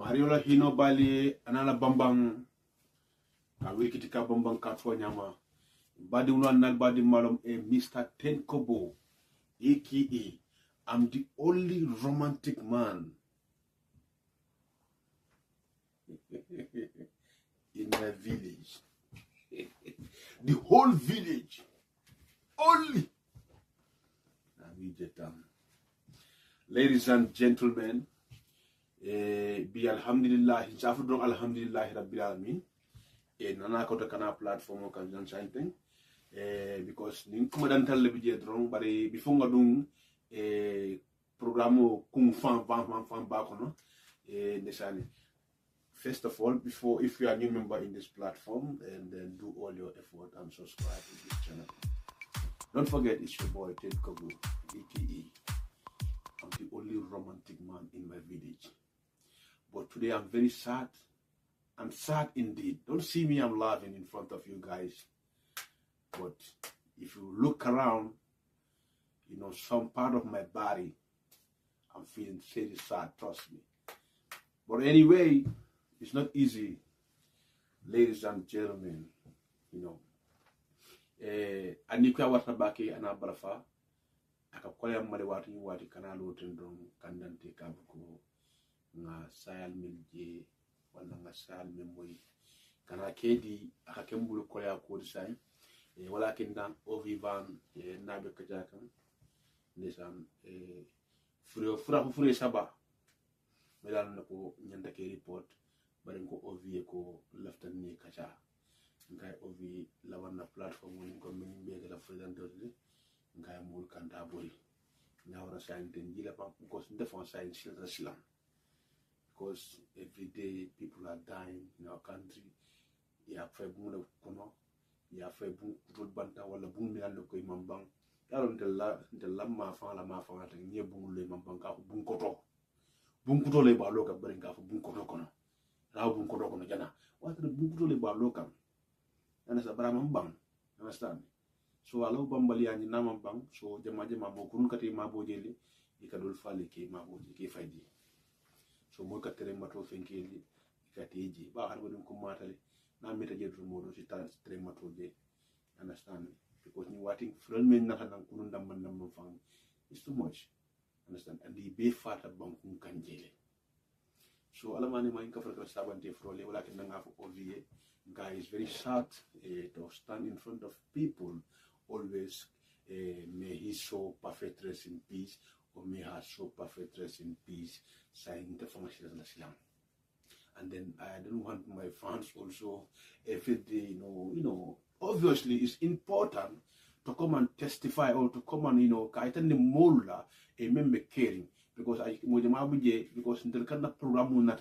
Mariola hino bali anala bambang ka wikiti ka bambang ka fo nyama badi unan nal badi malum Mr. Tenkobo aka I'm the only romantic man in my village. The whole village only. Ladies and gentlemen, be alhamdulillah, jafudong alhamdulillah rabbil alamin. Nana ko kana platform ko kan chanting because nin kuma dan talle bi jedron bari before ngadum programme kung fan ba kono nesani. First of all, before, if you are a new member in this platform, and then do all your effort and subscribe to this channel. Don't forget, it's your boy Ted Kogu, aka I'm the only romantic man in my village. But today I'm very sad. I'm sad indeed. Don't see me, I'm laughing in front of you guys. But if you look around, you know, some part of my body, I'm feeling very sad, trust me. But anyway, it's not easy, ladies and gentlemen, you know. Anika wata baki anabarafa, akakwaya mali wati kanalo tendong kandante kabuko nga sayal milje wala nga sayal memoy kana kedi akakembulu koya ko design wala kindan ovivan nabe kajakan nisan fure saba melan nako nyanda ke report bari ko ovi ko laftan ni kacha ngai ovi lawanna platform woni ko min be la freedom ngai mul kanda bori nawra sainten jila pa because defense science islam because every day people are dying in our country ya fe bu kono ya fe bu rod banta wala bu mi yalla koy mambang yaron de la ma fa ta nye bu le mambang ka bu ko to le ba lo ka bari ka bu ko to kono raw bu ko to kono jana wata bu ko to le ba lo kam ana sa bara mambang understand so alo bambali yani namam bang so jama mo kurun kati ma bo jeli ikadul fali ke ma bo ke faydi so mo ka tere mato fenkeli ikateji ba har bodum ko matale na meta jedru modo ci tere mato je understand because ni wati fulan men na tan kunun dam man fam it's too much understand and the be fata bankun kanjele so alamani ma inka fata sabante frole wala ken nga fo ovie guys very sad to stand in front of people always may he show perfect rest in peace or may her show perfect rest in peace saying the function of Islam. And then I don't want my fans also every day, you know, obviously it's important to come and testify or to come and, you know, kaitan the mola a member caring because because in the kind of program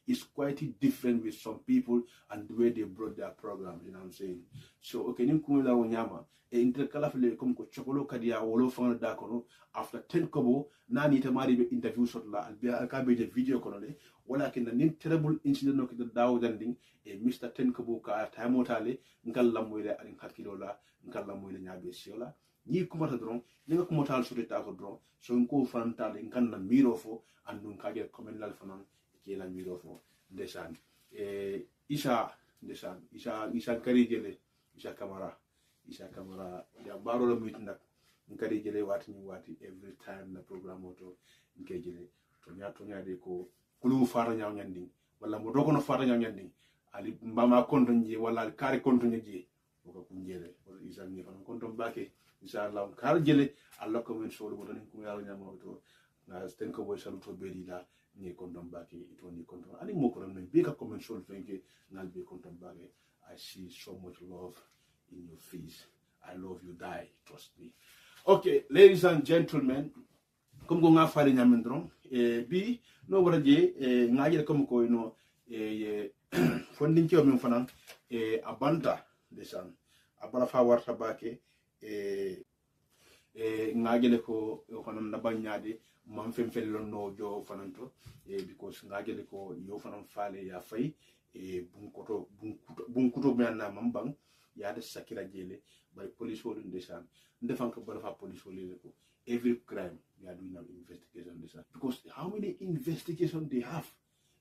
is quite different with some people and the way they brought their programs, you know what I'm saying? So okay, nimkumila wanyama intercalafile comme ko chokolo kadia wolo fanga da kono after 10 kobo nani tamari be interview shot la albia alkabe de video kono le wala kin nin terrible incident no kida dawo danding Mr. 10 kobo ka taimotale ngal lamoyle arin hakilo la ngal lamoyle nyabe siola ni kumata dron ni nga kumotal sote ta ko dron so nko fantale ngan na miro fo andun kage comment lal fanan ke la miro fo ndesan isa kari jele isa kamara ya baro la muti nak ngari jele wati every time na programme auto nke jele to nya de ko kulu fara nyaw nyandi wala mo dogo no fara nyaw nyandi ali mbama konto nje wala al kare konto nje ko kunjele wala isa ni fana konto bake inshallah kar jele Allah ko men solo bodon ko yalla nyama auto na sten ko boy saluto bedi la ni konto bake ito ni konto ali mo ko non be ka comment solo fenke ngal be konto bake. I see so much love in your face. I love you, die, trust me. Okay, ladies and gentlemen, comme go nga fari nyamendron bi no wara je ngaje comme ko no fondin ci min fanan abanta desan abara fa warta bake ngaje ko fanan na banyade man fem fel no jo fananto because ngaje ko yo fanan fale ya fay bunkuto menna mambang ya de sakira jele by police wol ndesan ndefan ko bala police wol ko every crime we are doing an investigation this because how many investigation they have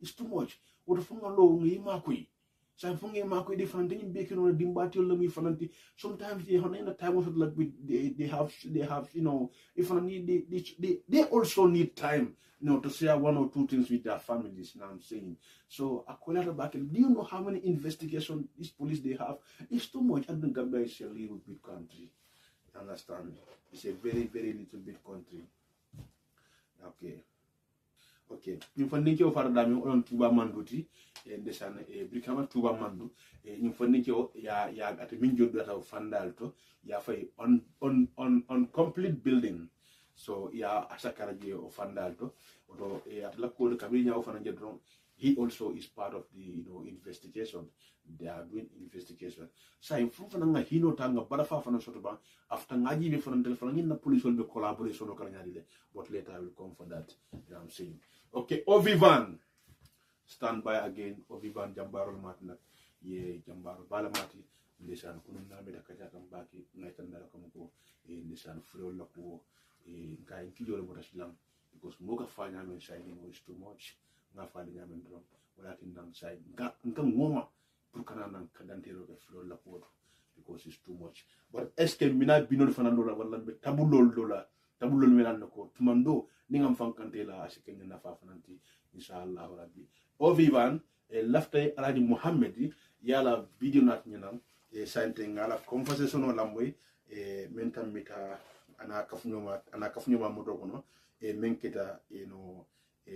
It's too much. What funga lo ngi makui. Sa funga makui different thing baking on a dimbati or lumi fananti. Sometimes they have a time of like they have you know if I need they also need time to share one or two things with their families. Now I'm saying. So do you know how many investigations this police they have? It's too much. I think Gambia is a little bit country. Understand? It's a very, very little bit country. Okay. You find you for the on Tuba Manduti, and the son Brikama Tuba Mandu, you find you at a minjo that of Fandalto, ya on complete building. So Asakaraji of Fandalto, or at La Cool Cabina of Anjadron. He also is part of the investigation. They are doing investigation. So in front of Hino Tanga, Barafa from Sotoba, after Naji from telephone, the police will be collaboration, but later I will come for that. I'm saying. Okay, Ovivan. Stand by again, Ovivan Jambaro Matna. Ye Jambaro Balamati, Lisan Kunamida Kajakam Baki, Nightandara Kamoko, Lisan Fro Lapo, Kai Kijo Motaslam, because Moka Fine shining was too much. Nga fali nyamen drum walakin nang side nga ngoma pour kana nang kadantero be flow la poto because it's too much but eske mina binol fanando la wala be tabulol melan ko tumando ningam fankante la asike na fa fananti inshallah rabbi o vivan laftay aladi muhammad yala video nat nyanam sante ngala conversation o lamboy mentam mita ana kafunyoma moto kono menketa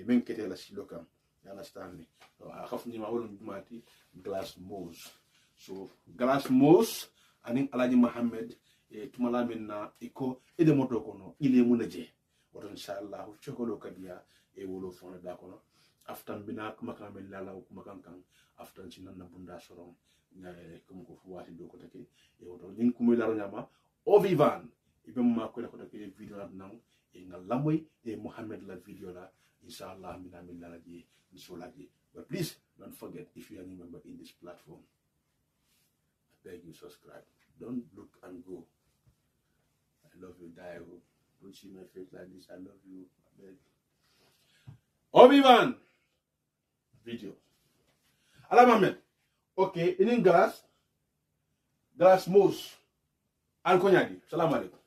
menkete la siloka, you understand me? So I have to know glass mousse. So glass mousse, aning Alaji Muhammad, tumala minna iko ede moto kono ile munaje. What inshallah chokolo kabia wolo fona da kono. After bina kumakame lala kumakankan after chinana bunda sorong ngaye kumuko fuwati do ko take woto nin kumela nyama o vivan ibem ma ko ko take video na ngal lamoy Muhammad la video la inshallah but please don't forget if you are a member in this platform I beg you subscribe, don't look and go. I love you, Dio. Don't see my face like this. I love you, I beg. Obi-Wan video Alamamed. Okay, in glass mousse Alkonyadi. Salam alaikum.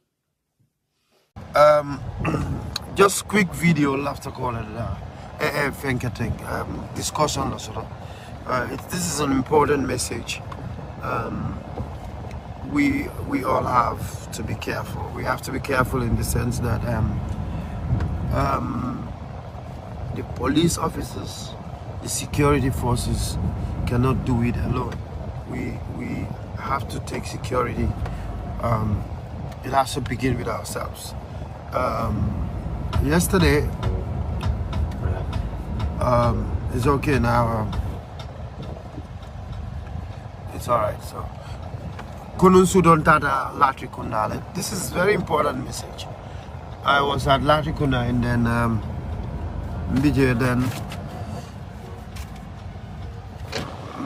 Just quick video after calling discussion. This is an important message. We all have to be careful. We have to be careful in the sense that the police officers, the security forces cannot do it alone. We have to take security. It has to begin with ourselves. Yesterday, it's okay now. It's all right. So, Kunun Sudon Tata Latrikunda. This is very important message. I was at Latrikunda and then Mbije then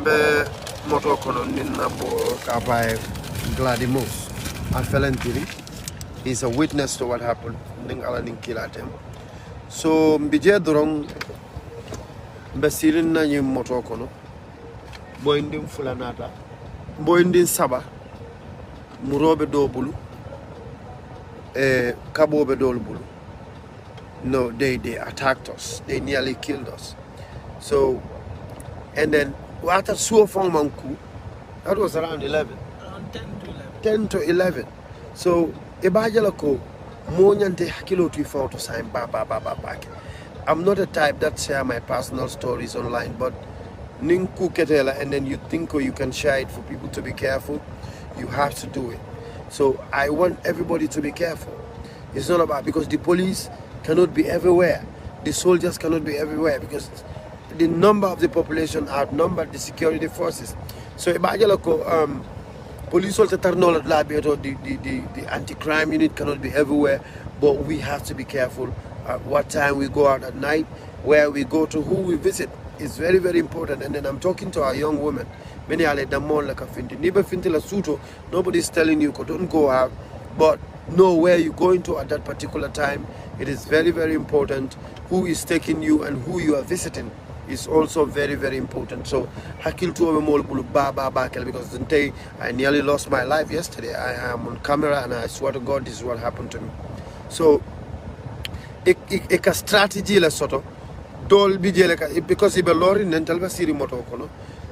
Mbe Motokono Ninabo Kapai Gladimos. I fell into it. He's a witness to what happened. So Mbije Durong Basirin na nyum Motokono Boindim Fulanata Boindin Saba Murobe Dobulu Kabobe Dolbulu. No, they attacked us. They nearly killed us. So, and then after Suofong Manku, that was around 11. Around 10 to 11. 10 to 11. So, Ebajalako, Monyante Hakilo to sign back. I'm not a type that share my personal stories online, but Ninku Ketela, and then you think you can share it for people to be careful, you have to do it. So, I want everybody to be careful. It's not about, because the police cannot be everywhere. The soldiers cannot be everywhere because the number of the population outnumber the security forces. So police the anti-crime unit cannot be everywhere, but we have to be careful at what time we go out at night, where we go to, who we visit. It's very, very important. And then I'm talking to our young women. Nobody's telling you don't go out, but know where you're going to at that particular time. It is very, very important who is taking you and who you are visiting. is also very, very important. So hakil to mol bulu ba kel, because today I nearly lost my life yesterday. I am on camera and I swear to God this is what happened to me. So a strategy la soto dol bi jele ka, because ibe lori nental ba siri moto kono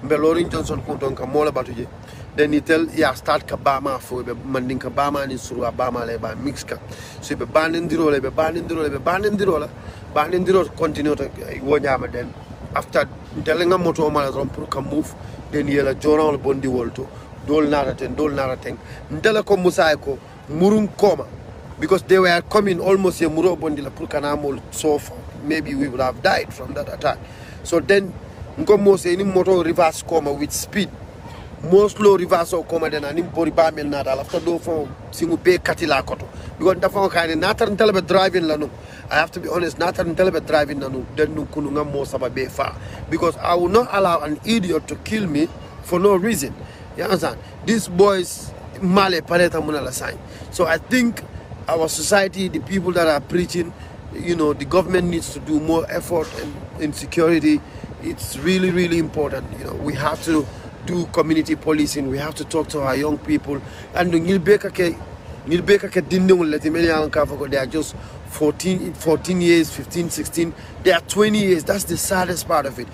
be lori Johnson kunton ka mola batuje, then he tell ya start ka bama fo be mandin ka bama ni suru bama le ba mix ka, so be bandindiro continue to wonyama. Then after telling a moto mala pour ka move, then yela journal bondi wolto dol nara ten ndela ko musa ko murun koma, because they were coming almost a muro bondi la pour kanamol, so far maybe we would have died from that attack. So then ngomo say ni moto reverse koma with speed, more slow reverse or koma than anim bori ba mel nata after do for singu be katila koto, because dafa kind natar ntelebe driving la no. I have to be honest, natar ntelebe driving na no, then no kununga mo saba be far, because I will not allow an idiot to kill me for no reason. You understand? These boys male pareta munala sign. So I think our society, the people that are preaching, you know, the government needs to do more effort in security. It's really, really important. You know, we have to do community policing. We have to talk to our young people. And they are just 14 years, 15, 16. They are 20 years. That's the saddest part of it.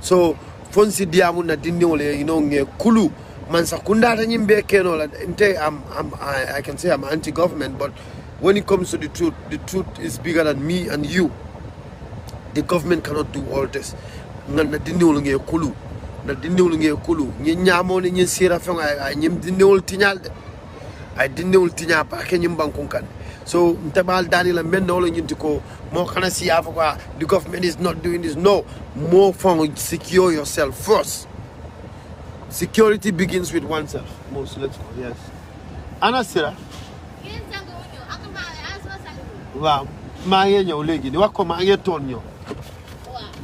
So, fonsi diamu na dinole, you know, kulu. I can say I'm anti-government, but when it comes to the truth is bigger than me and you. The government cannot do all this. So the government is not doing this. No, more fun, secure yourself first. Security begins with oneself. Most, let's go. Yes. Ana Sira. Wow. Maa ngi ñëw léegi di wax ko maa ngi toon ñëw.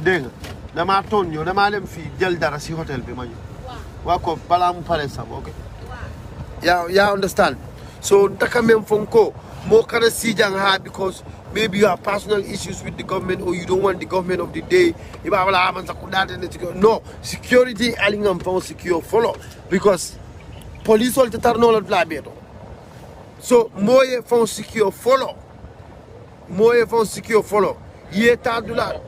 Dégg nga damaa toon ñëw damaa dem fii jël dara si hôtel bi ma ñëw. Wax ko balaa mu pare sax, okay. Yeah, understand. So taka mem fonko mo kana si jang ha, because maybe you have personal issues with the government or you don't want the government of the day. No, security alingam phone secure follow, because police all the tarno blabeto. So moye phone secure follow. Moye phone secure follow. Ye tadula.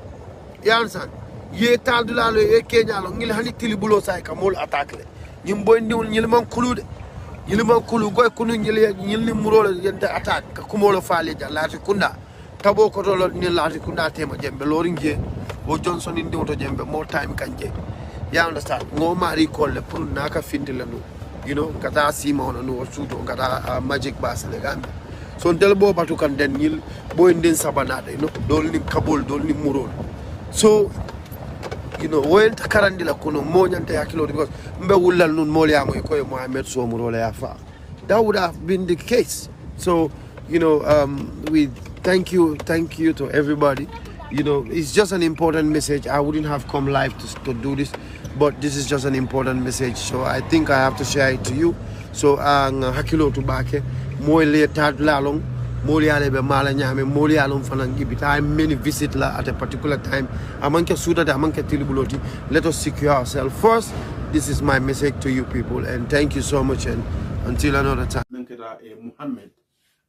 You understand? Ye tadula lo ye Kenya lo ngil hani tilibulo sai kamol attack le. Nyimbo ndi nyilman kulude. Nyilman kulu goy kunu nyilni murole yente attack ka kumolo faale jallati kunda. Tabo ko tolo ni lati kunda tema jembe loringe o Johnson indi to jembe more time kanje. You understand? Ngo mari kolle pour naka findile no. You know, kata Simon no sudo kata magic bass le gambe. So del bo batu kan den nyil bo nden sabanade, you know, dol ni kabol dol ni murol. So you know, when takarandila kuno mo nyante yakilo, because mbe wulal nun mo liamo ko Mohammed so murole ya fa. That would have been the case. So, you know, we thank you to everybody. You know, it's just an important message. I wouldn't have come live to do this, but this is just an important message. So I think I have to share it to you. So hakilo to bake mo le tad lalong mo le ale be mala nyame mo le alon fanan ibita many visit la at a particular time amanke suda da amanke tilibuloti. Let us secure ourselves first. This is my message to you people, and thank you so much, and until another time. Muhammad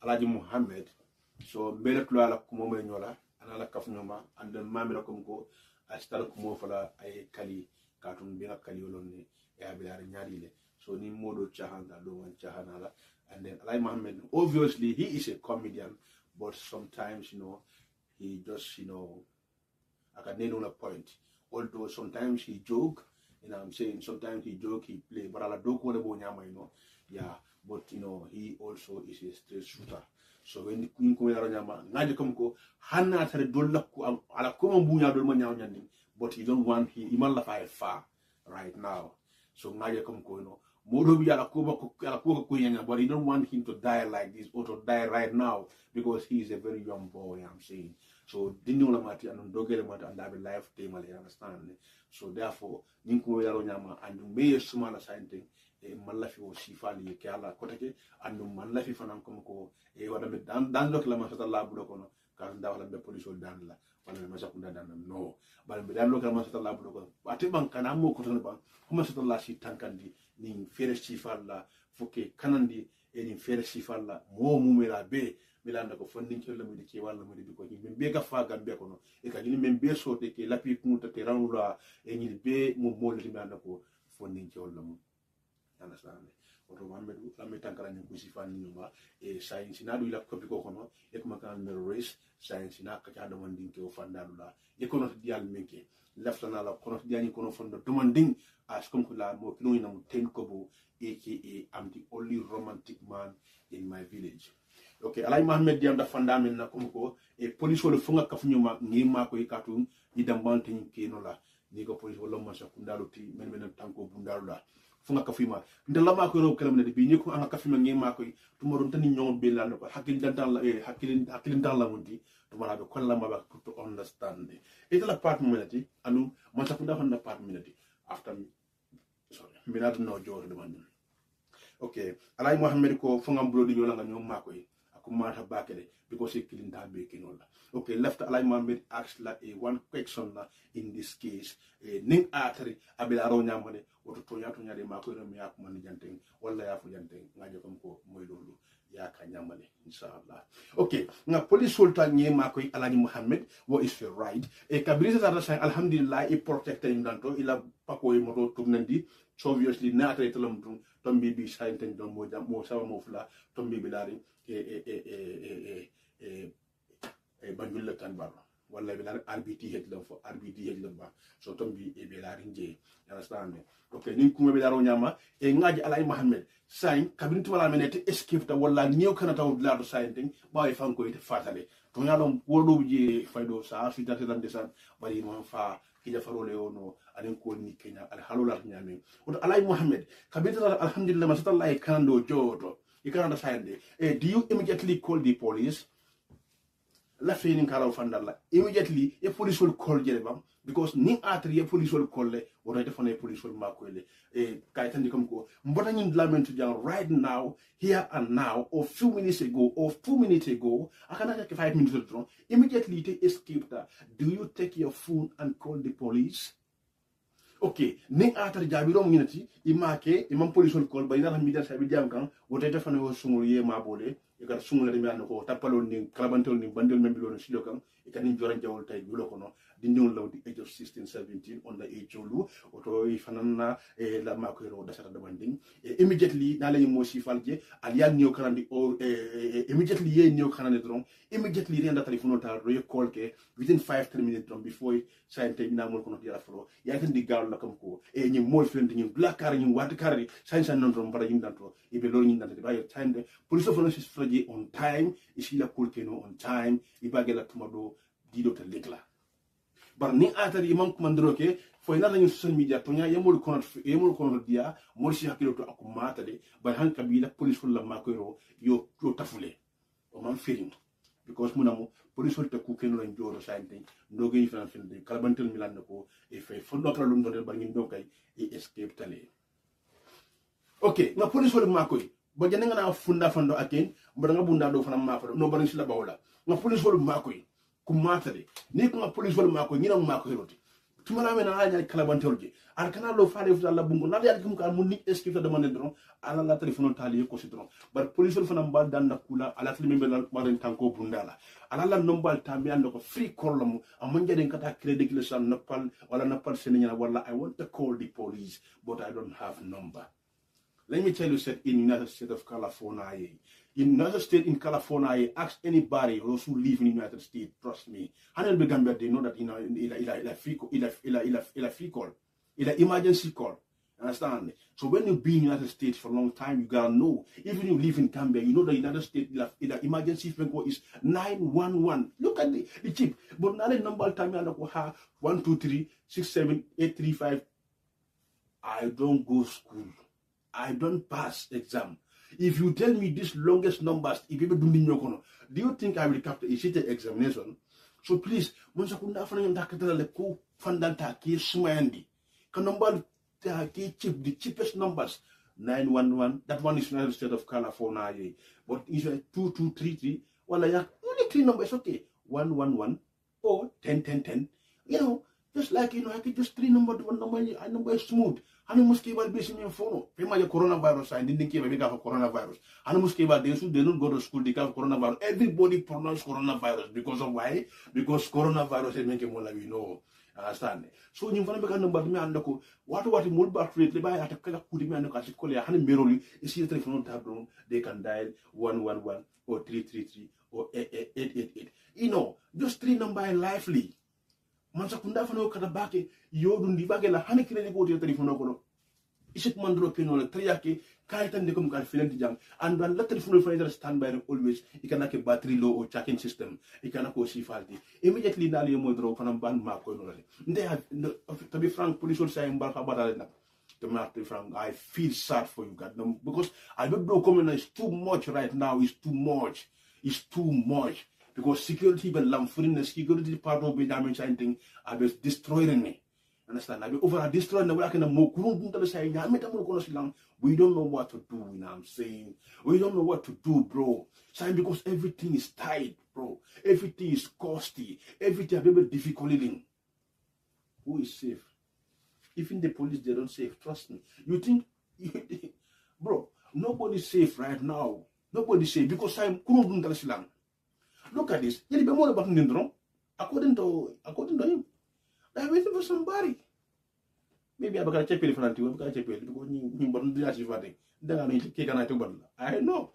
Alaji Muhammad, so mbele kula la kumo me nyola ana la kafnyoma and then mamira kumko astal kumo fala ay kali katun bila kali olonne ya bila nyari. So ni modo chahanda do wan chahanala, and then Alaji Muhammad, obviously he is a comedian, but sometimes, you know, he just, you know, I can nail on a point. Although sometimes he joke, you know what I'm saying, sometimes he joke, he play, but ala do ko lebo nyama, you know, yeah. But you know, he also is a straight shooter. So when you come here, ngaji kumko hana tare dolla ku ala kuma bunya dol manya nyandi, but he don't want he man la far right now. So ngaji kumko, you know, modo bi ala kuma ku nyanya, but he don't want him to die like this or to die right now, because he is a very young boy, I'm saying. So dinu la mati and dogele mati and have a life time, I understand. So therefore, ninko yaro nyama and me sumala something. Malafi o sifali ke ala kotake andu malafi fanan ko e wada be dan dok la ma fata la bulo kono ka nda wala be police dan la wala ma sakunda dan no bal be dan lo ka ma satalla bu ko ati ban kana mo ko tan ban kuma satalla si tankandi ni fere ci falla foke kanandi e ni fere ci falla mo mumira be milanda ko fondin ci lamu di ci wala mo di ko ni be ga fa gambe ko no e ka ni men be so te ke lapi kunta te ranula e ni be mo mo le milanda ko fondin ci wala mo understand oto Muhammadu lamme tankara ni kusi fani nyuma e science na du la ko ko kono e ko makan no race science na ka ta demanding ke o fandalu la e kono dial menke laftana la kono diani kono fondo demanding as comme que la mo kino ina mo ten kobo aka I'm the only romantic man in my village. Okay, alay Muhammad diam da fandamen na ko e police wala funga kafunyuma ngi mako ikatu ni dambante ni kino la ni ko police wala ma sakundalu ti men men tanko bundalu la funga kafima ndela mako ro kelam ne bi ni ko anga kafima ngi mako tumaron tani nyon be la ko hakil dantan la hakil dan la mundi tumara be kolla ma ba to understand it la part minute anu man sakunda honna part minute after sorry minute no jor de man okay alay Muhammad ko funga bulo di nyola nga nyom mako mata bakele because he killing that baking all. Okay, left alay Muhammad asked like a one question in this case ning atari abila ro nyamane woto to nyade mako no mi akuma ni janteng wala ya fu janteng ngajo kam ko moy lolu ya ka nyamane inshallah. Okay, nga police sultan nye mako alay Muhammad what is your right e kabrisa ta sa alhamdulillah e protecting danto ila pako e moto tumnandi so obviously na atay telam tum tombi bi sainten don mo jam mo sawa mo fula tombi bi dari banjul le tan bar wala bi la RBT het la fo RBT het la ba so tombi e be la rinje understand okay ni kuma be daro nyama e ngaji alay Muhammad sain kabintu wala menete escape ta wala new kana taw la do sain ting ba e fanko ite fatale to nyalo wodo je faydo sa fi date dan desan bari mo fa kija farole ono alen ko ni Kenya al halula nyame o alay Muhammad kabintu alhamdulillah masatallahi kando jodo you can understand it. Do you immediately call the police? La feeling kala fandala. Immediately, a police will call Jelebam because ni atri a police will call le or a different police will mark wele. Kaitan di kamko. Mbota ni lament to jang right now, here and now, or few minutes ago, or 2 minutes ago. I can take 5 minutes ago. Immediately they escape that. Do you take your phone and call the police? Okay, ni atari jabiro minati imake imam police will call by na media sabi jam kan wote defane wo sungul ye mabole e gar sungul de mi an ko tapalo ni kalabantol ni bandel membilo no silo kan e kan ni joran jawol tay bulo kono di ñew law di age of 16 17 on the age olu oto e fanana e la makero da sata demanding immediately na la mo si falje al ya ñew kanandi o immediately ye ñew kanande dron immediately renda telephone ta re call ke within 5-10 minutes dron before sainte ina mo kono dira fro ya tan di gal la kam ko e ñi mo frente ñi blackar ñi wat kar sainte non dron bara ñi danto e be lo ñi dante ba time police of is fraji on time isi la call ke no on time e bagela tumado dido ta lekla bar ni atari imam kumandro ke fo ina lañu social media to nya yemul kono dia mo si hakilo to akumata de bar han kabila police fulla makoyro yo tafule o man feeling because munamo police te ku ken lañ joro sainte ndoge yi fan de kalbantel milan ko e fe fondo kala lum do bar ngi ndokay e escape tale okay na police fulla makoy bo jene nga na funda fando aken mbar nga bunda do fana mafado no bar ngi la bawla na police fulla makoy kumatale ni ko police wala mako ñina mako heroti tumala mena hañal kalabantolje ar kana lo faale fu Allah bungo na yalla kum ka mun ni escrite demande dron ala la telephone tali ko ci dron bar police wala fana mbal dan nakula ala tli membe la maren tanko bundala ala la nombal tambi ando ko free call lamu amon jade kata credit le san napal wala napal senenya wala I want to call the police but I don't have number. Let me tell you, said in United States of California, in United States in California, ask anybody those who live in the United States, trust me. Hanel Begambia, they know that free call, emergency call. Understand? So when you be in the United States for a long time, you gotta know. Even you live in Gambia, you know the United States, the emergency phone call is 911. Look at the chip. But now the number time you have 1 2 3 6 7 8 3 5. I don't go school. I don't pass exam. If you tell me this longest numbers, if people do you think I will capture a city examination? So please, once I could not find the fundanta key smandi. Can number chip the cheapest numbers 911. That one is United States of California. But it's 2233. Well, I have only 3 numbers, okay. 111 or 101010. You know, just like, you know, I could just 3 number to 1 number, I number is smooth. Hani muskibal bisi mi phone. Pema ya coronavirus I didn't give a for coronavirus. Hani muskibal they don't go to school because coronavirus. Everybody pronounce coronavirus because of why? Because coronavirus is making more like we know. Understand? So you want to become number me andako. What more back rate le by atakala kudi me andako asikole ya hani meroli. Isi telephone tablo they can dial 111 or 333 or 888. You know, just 3 number lively. Mansa kunda fano kada bake yo dundi bake la hani kile ko te telephone ko isit mandro pino la triyake kaitan de kom kal filenti jang and dan la telephone for standby always ikana ke battery low or charging system ikana ko si falti immediately dal yo modro fanam ban ma ko no la nde to be frank police will say mbar ka batale nak to be frank I feel sad for you God because I don't know comment is too much right now it's too much because security but lamfurin the security part of Benjamin thing I was destroying me. Understand? I be over destroying the way I can more say we don't know what to do, you know what I'm saying? We don't know what to do, bro. Saying because everything is tight, bro. Everything is costly. Everything is very difficult living. Who is safe? Even the police they don't safe, trust me. You think bro, nobody's safe right now. Nobody's safe because I'm look at this. You be more about Nindron. According to him. I'm waiting for somebody. Maybe I'm going to check it for a because you don't do that. Then I'm going to kick an item. I know.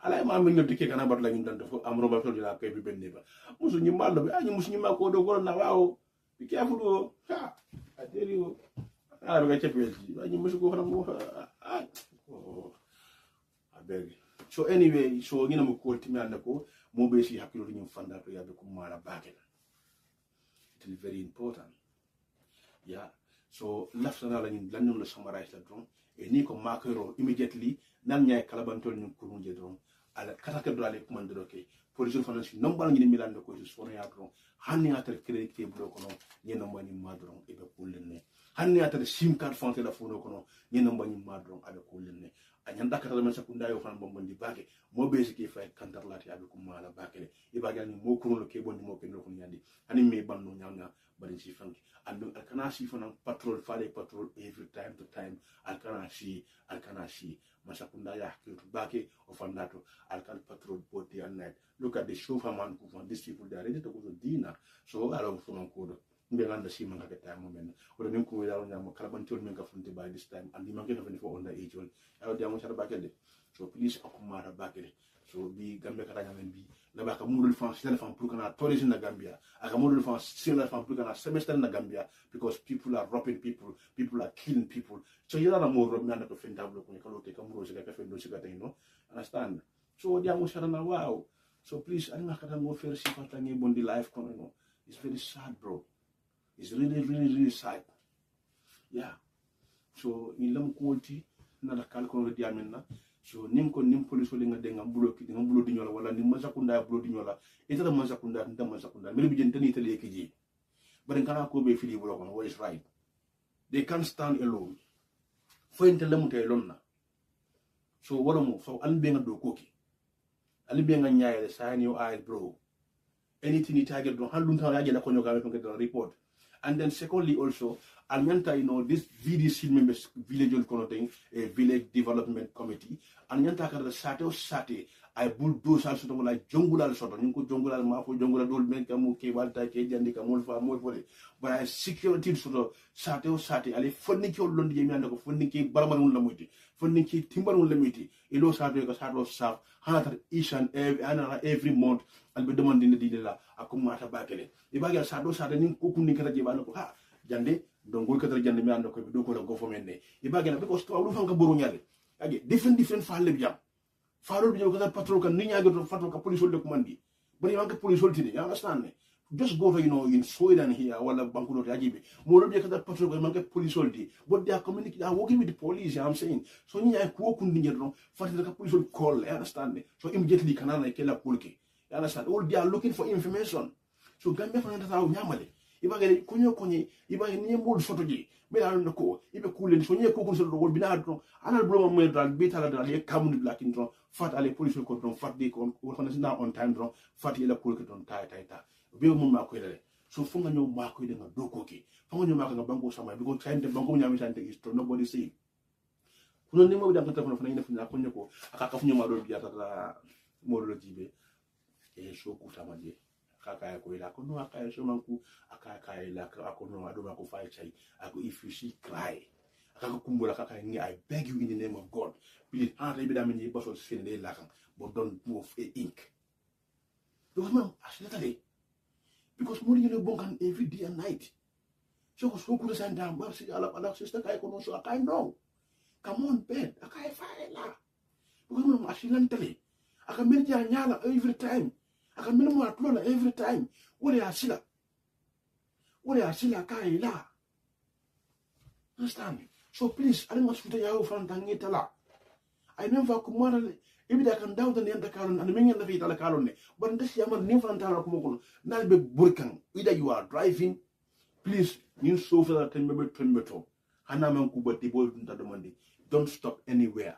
I like my window to kick an about like in the I'm Robert told you like every neighbor. Musu you mad you must you go to now. Be careful. I tell you. I'm going to check it. You must go from I beg. So anyway, so you know, call me and go. Mobesi hakilo ni mfanda to yabe kumara bagel. It is very important. Yeah. So left another in London to summarize the drum. A Nico Markero immediately Nanya Calabantol in Kurunja drum. Ala Katacadrale Commandoke. Police financial number in Milan the coaches for Yagro. Honey at the credit cable, ye number in Madron, Eva Pulene. Honey at the SIM card phone telephone, ye number in Madron, Ava Pulene. Anyanda katala secunda yo fan bombondi bake mo basically fa kantarlati abe ko mala bakele ibaga ni mo kuno lo ke bondi mo ken lo ko nyandi ani me banno nyanga bari si fanki and alkana si fana patrol fale patrol every time to time alkana si masakunda ya to bake of andato alkan patrol both day and night. Look at the chauffeur man who these people they are ready to go to dinner so I don't know kodo mbelanda si manga ke time moment wala nim ko yalla nyama kalabantol men ka funte by this time and the market of for under age one I would diamo chara bakele so please akumara bakele so bi Gambia kata nyamen bi la baka mudul fan sel fan pour kana tourism na Gambia aka mudul fan sel fan pour kana semester na Gambia because people are robbing people are killing people so yalla na mo rob na ko fentable ko ko te kam rose ka fendo sika tay no understand so diamo chara na wow so please anima kata mo faire si fata ngi bondi life kono no it's very sad bro. It's really sad. Yeah. So in lam quality na da kalko di amena. So nim police wala nga denga bulo di nyola wala nim masakunda bulo di nyola. Ita da masakunda nda masakunda. Mele bi jentani tele ekiji. But kana ko be fili bulo kono what is right. They can't stand alone. Fo inte lamu tay lonna. So wala mo so albe nga do koki. Albe nga nyaayale sign your eyes bro. Anything you target do handun ta yaje la ko nyoga be ko report. And then secondly also, Almenta, this VDC members, village village development committee, and Yanta the Sate, I bulldoze also like Jongula sort of Jongula Mafu, Jongula Dol Menkamu, Kevalta, Kajandi Kamulfa, more but I security sort of Sate, I funding your Lundi and funding Barman Lamuti, funding Timberun Lamiti, Elo Sate, a sort of South, Hanata each and every month, and be demanding the dealer, Akumata Bakele. If I get Sado Sadanin, Kukunika Jibano, ha, Jande, don't go to the Jandamian do go for many. If I get because to Alufanka Burunyale, again, different file Libya. Follow the patrol can Nina go to Fatoka police will command. But you want a police today, you understand? Just go to, in Sweden here, while a Bankuno Rajibi. More of the patrol will get police all day. But they are communicating, they are working with the police, I'm saying. So you are walking in your room, Fatika police will call, you understand? So immediately Canada Kela Pulke. You understand? All they are looking for information. So Gambia for another Yamale. iba gele kunyo konye iba ni mbol photo ji mela no ko ibe kulen so nye ko ko so do bina do anal blo mo dal beta dal e kamun black in do fat ale police ko don fat de ko wona na on time do fat yela ko don ta be mun ma ko yele so funga nyo ma ko de nga do ko ki funga nyo ma ko nga bango sama because time de bango nyami tante is to nobody say kuno ni mo da ngata ko fana ina fina ko nyako akaka funyo ma do biya ta mo do jibe e so ku tamaje kaka ko ila ko no aka so manku aka ila ko no ado ma ko fa chai ako if you see cry aka kumbula kaka ngi I beg you in the name of God please ha be da mini boso sin de la kan but don't move a ink because man actually because mo ni le bonkan every day and night so ko so ku da san dam ba si ala sister kai ko no so aka no come on bed aka fa la because man actually aka mirja nyala every time aka minimum atlola every time wole asila kaila understand so please I must put ya ufan tangitala I never kumara ibida kan dawda ne anda kalon and mengen na fitala kalon ne but ndasi yaman ni fan tala ko mo nalbe burkan either you are driving please you so for that tembe hana man ku batti bol dunta demande don't stop anywhere.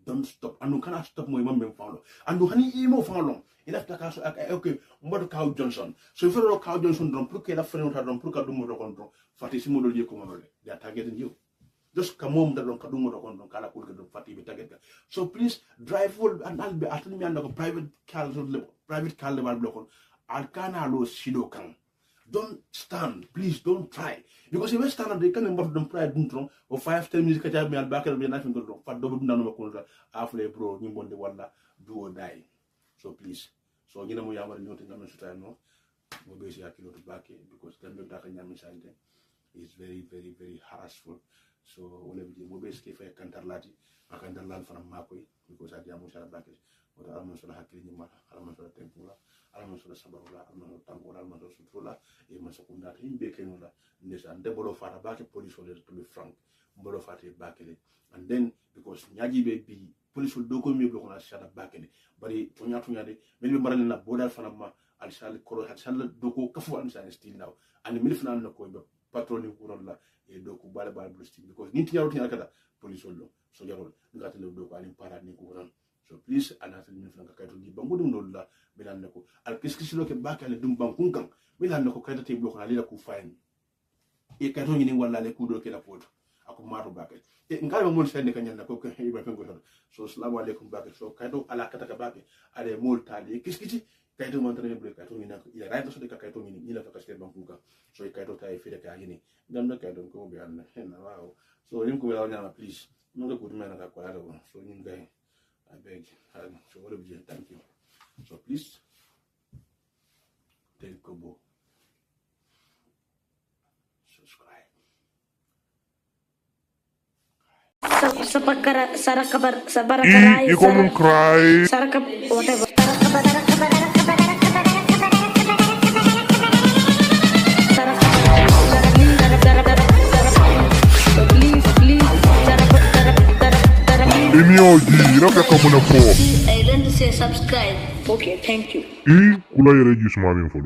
Don't stop. And you cannot stop my mom follow. And you honey emo follow. Enough to cash okay, what Cow Johnson. So if you Cow Johnson don't look at a friend or don't look at Dumo control, Fatissimo do you come they are targeting you. Just come home that don't Kadumo control, Kalapulka, Fati target. So please drive full and I'll be attending me under a private car level block. Alcana lo Shidokan. Don't stand, please don't try. Because if you stand up, they can remember them pride or 5-10 minutes catch me back and be nothing to do. But double down on after bro, you want the one do or die. So please. So you know we have a new thing on the time no. We basically have to back because then the back and is very, very, very harassful. So whatever we basically for a cantarlati, I can't learn from Makoi because I am back. But I'm not sure how to I'm not sure tempura. Almanso sabarula almanso tangora almanso sutrula e masakunda himbe kenula ndesa ndebolo fata bake police will to be frank mbolo fata bakele and then because nyaji be police will do ko mi ko na shada bakele bari to nyatu nyade men be marale na bodal fana ma al shal ko al shal do ko kafu an sa still now and mi fana na ko be patroni ko la e do ko bale bale blue still because ni tiyaru tiyaru kada police will so jarol ngata le do ko alim para ni ko ron. So please, anata min fana kaito di bangudum no la milan nako al kiskisilo ke bakale dum bankunkan milan nako kaita te bloko na lila ku fine e kaito ni wala le kudo ke la poto ako maru bakale e ngalo mon sende kanyal nako ke iba fengo so assalamu alaikum bakale so kaito ala kata ka bakale ale mol tali kiskiti kaito mon tane bre kaito ni nako ila raito so de kaito ni ila ka kaske bankunkan so e kaito tay fere ka yini ngam na kaito ko be an na wow so yim ko wala nyama please no ko dum na ka ko ala so nim gay I beg, so what you thank you. So please, take Kobo. Subscribe. You come and cry. Whatever. Emioji, raka kamuna po. I learned to say subscribe. Okay, thank you. Kula yere jisma min folo.